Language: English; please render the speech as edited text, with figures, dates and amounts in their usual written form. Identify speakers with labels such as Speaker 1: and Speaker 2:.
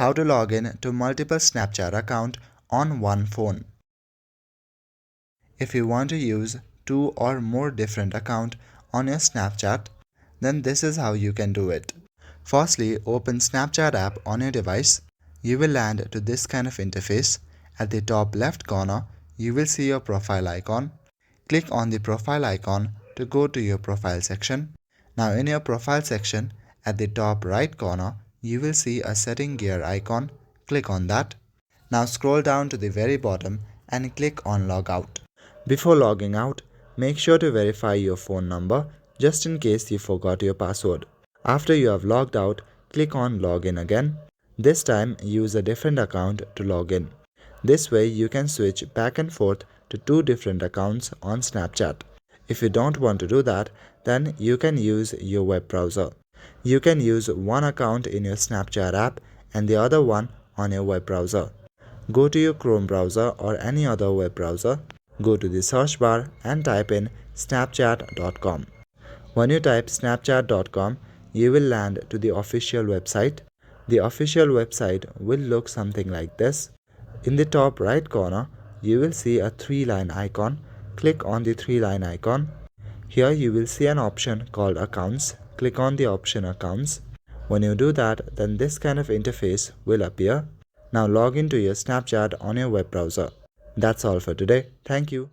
Speaker 1: How to log in to multiple Snapchat accounts on one phone. If you want to use 2 or more different accounts on your Snapchat, then this is how you can do it. Firstly, open Snapchat app on your device. You will land to this kind of interface. At the top left corner, you will see your profile icon. Click on the profile icon to go to your profile section. Now in your profile section, at the top right corner, you will see a setting gear icon. Click on that. Now scroll down to the very bottom and click on log out. Before logging out, make sure to verify your phone number just in case you forgot your password. After you have logged out, click on login again. This time use a different account to log in. This way you can switch back and forth to 2 different accounts on Snapchat. If you don't want to do that, then you can use your web browser. You can use one account in your Snapchat app and the other one on your web browser. Go to your Chrome browser or any other web browser. Go to the search bar and type in snapchat.com. When you type snapchat.com, you will land to the official website. The official website will look something like this. In the top right corner, you will see a 3-line icon. Click on the 3-line icon. Here you will see an option called Accounts. Click on the option Accounts. When you do that, then this kind of interface will appear. Now log into your Snapchat on your web browser. That's all for today. Thank you.